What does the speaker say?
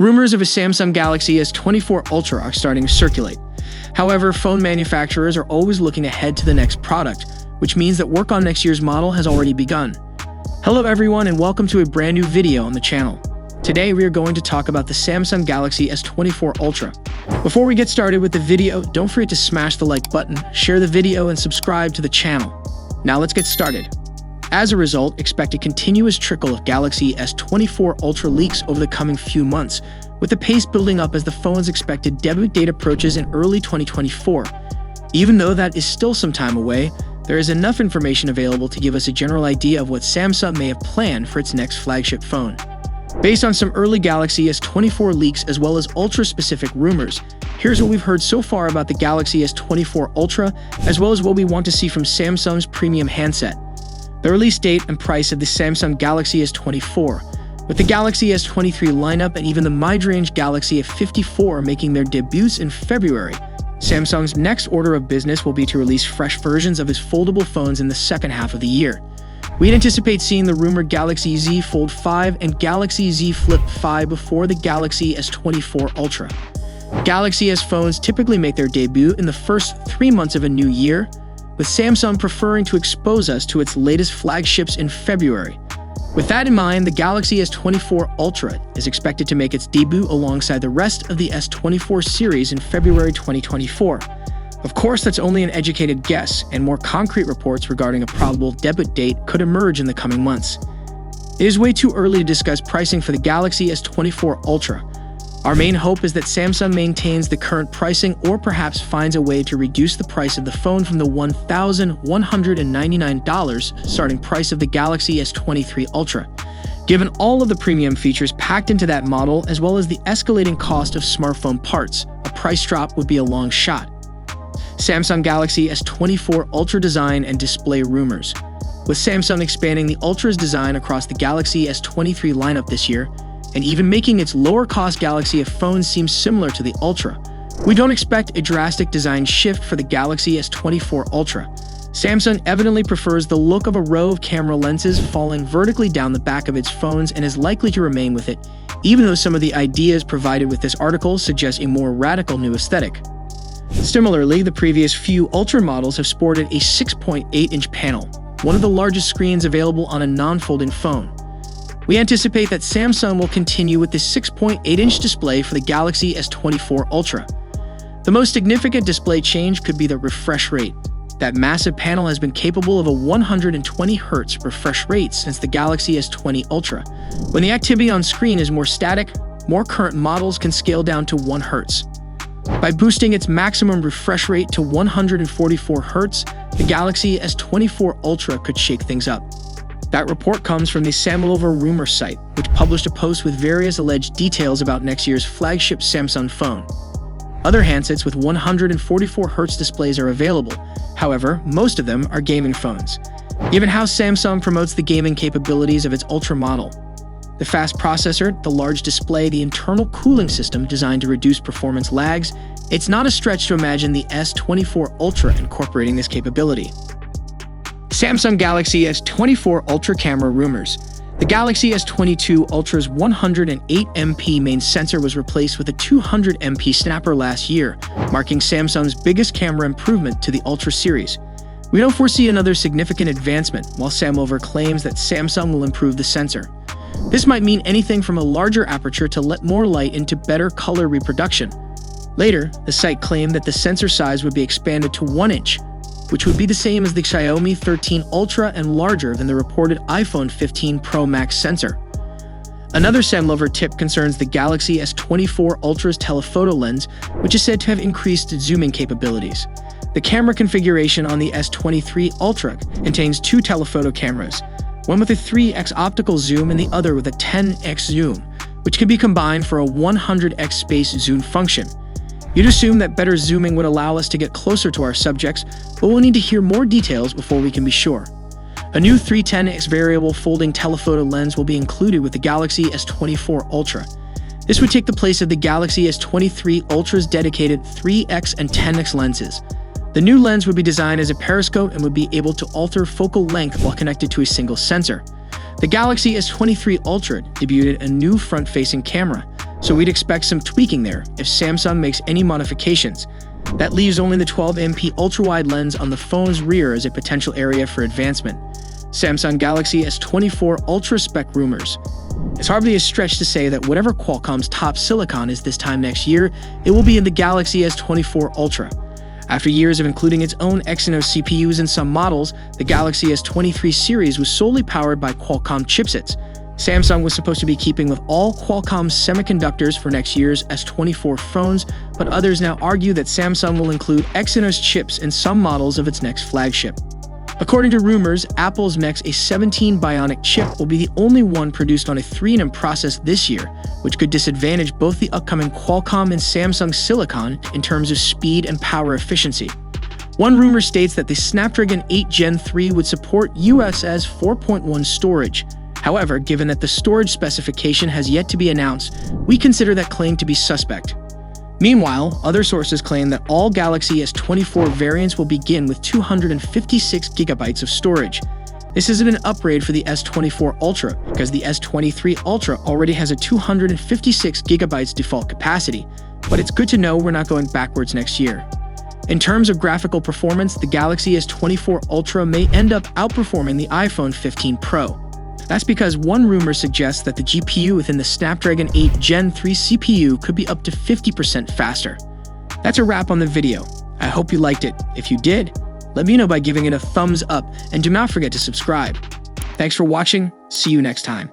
Rumors of a Samsung Galaxy S24 Ultra are starting to circulate. However, phone manufacturers are always looking ahead to the next product, which means that work on next year's model has already begun. Hello everyone and welcome to a brand new video on the channel. Today we are going to talk about the Samsung Galaxy S24 Ultra. Before we get started with the video, don't forget to smash the like button, share the video, and subscribe to the channel. Now let's get started. As a result, expect a continuous trickle of Galaxy S24 Ultra leaks over the coming few months, with the pace building up as the phone's expected debut date approaches in early 2024. Even though that is still some time away, there is enough information available to give us a general idea of what Samsung may have planned for its next flagship phone. Based on some early Galaxy S24 leaks as well as Ultra-specific rumors, here's what we've heard so far about the Galaxy S24 Ultra, as well as what we want to see from Samsung's premium handset. The release date and price of the Samsung Galaxy S24, with the Galaxy S23 lineup and even the mid-range Galaxy S54 making their debuts in February. Samsung's next order of business will be to release fresh versions of its foldable phones in the second half of the year. We'd anticipate seeing the rumored Galaxy Z Fold 5 and Galaxy Z Flip 5 before the Galaxy S24 Ultra. Galaxy S phones typically make their debut in the first 3 months of a new year, with Samsung preferring to expose us to its latest flagships in February. With that in mind, the Galaxy S24 Ultra is expected to make its debut alongside the rest of the S24 series in February 2024. Of course, that's only an educated guess, and more concrete reports regarding a probable debut date could emerge in the coming months. It is way too early to discuss pricing for the Galaxy S24 Ultra. Our main hope is that Samsung maintains the current pricing or perhaps finds a way to reduce the price of the phone from the $1,199 starting price of the Galaxy S23 Ultra. Given all of the premium features packed into that model as well as the escalating cost of smartphone parts, a price drop would be a long shot. Samsung Galaxy S24 Ultra design and display rumors. With Samsung expanding the Ultra's design across the Galaxy S23 lineup this year, and even making its lower-cost Galaxy S phone seem similar to the Ultra, we don't expect a drastic design shift for the Galaxy S24 Ultra. Samsung evidently prefers the look of a row of camera lenses falling vertically down the back of its phones and is likely to remain with it, even though some of the ideas provided with this article suggest a more radical new aesthetic. Similarly, the previous few Ultra models have sported a 6.8-inch panel, one of the largest screens available on a non-folding phone. We anticipate that Samsung will continue with this 6.8-inch display for the Galaxy S24 Ultra. The most significant display change could be the refresh rate. That massive panel has been capable of a 120 Hz refresh rate since the Galaxy S20 Ultra. When the activity on screen is more static, more current models can scale down to 1 Hz. By boosting its maximum refresh rate to 144 Hz, the Galaxy S24 Ultra could shake things up. That report comes from the Samsung rumor site, which published a post with various alleged details about next year's flagship Samsung phone. Other handsets with 144 Hz displays are available, however, most of them are gaming phones. Given how Samsung promotes the gaming capabilities of its Ultra model, the fast processor, the large display, the internal cooling system designed to reduce performance lags, it's not a stretch to imagine the S24 Ultra incorporating this capability. Samsung Galaxy S24 Ultra camera rumors. The Galaxy S22 Ultra's 108MP main sensor was replaced with a 200MP snapper last year, marking Samsung's biggest camera improvement to the Ultra series. We don't foresee another significant advancement, while Samsung claims that Samsung will improve the sensor. This might mean anything from a larger aperture to let more light into better color reproduction. Later, the site claimed that the sensor size would be expanded to 1 inch, which would be the same as the Xiaomi 13 Ultra and larger than the reported iPhone15 Pro Max sensor. Another Samsung tip concerns the Galaxy S24 Ultra's telephoto lens, which is said to have increased zooming capabilities. The camera configuration on the S23 Ultra contains 2 telephoto cameras, one with a 3x optical zoom and the other with a 10x zoom, which can be combined for a 100x space zoom function. You'd assume that better zooming would allow us to get closer to our subjects, but we'll need to hear more details before we can be sure. A new 310x variable folding telephoto lens will be included with the Galaxy S24 Ultra. This would take the place of the Galaxy S23 Ultra's dedicated 3x and 10x lenses. The new lens would be designed as a periscope and would be able to alter focal length while connected to a single sensor. The Galaxy S23 Ultra debuted a new front-facing camera, so we'd expect some tweaking there if Samsung makes any modifications. That leaves only the 12MP ultra-wide lens on the phone's rear as a potential area for advancement. Samsung Galaxy S24 Ultra spec rumors. It's hardly a stretch to say that whatever Qualcomm's top silicon is this time next year, it will be in the Galaxy S24 Ultra. After years of including its own Exynos CPUs in some models, the Galaxy S23 series was solely powered by Qualcomm chipsets. Samsung was supposed to be keeping with all Qualcomm semiconductors for next year's S24 phones, but others now argue that Samsung will include Exynos chips in some models of its next flagship. According to rumors, Apple's next A17 Bionic chip will be the only one produced on a 3nm process this year, which could disadvantage both the upcoming Qualcomm and Samsung silicon in terms of speed and power efficiency. One rumor states that the Snapdragon 8 Gen 3 would support UFS 4.1 storage. However, given that the storage specification has yet to be announced, we consider that claim to be suspect. Meanwhile, other sources claim that all Galaxy S24 variants will begin with 256 GB of storage. This isn't an upgrade for the S24 Ultra, because the S23 Ultra already has a 256 GB default capacity, but it's good to know we're not going backwards next year. In terms of graphical performance, the Galaxy S24 Ultra may end up outperforming the iPhone 15 Pro. That's because one rumor suggests that the GPU within the Snapdragon 8 Gen 3 CPU could be up to 50% faster. That's a wrap on the video. I hope you liked it. If you did, let me know by giving it a thumbs up, and do not forget to subscribe. Thanks for watching. See you next time.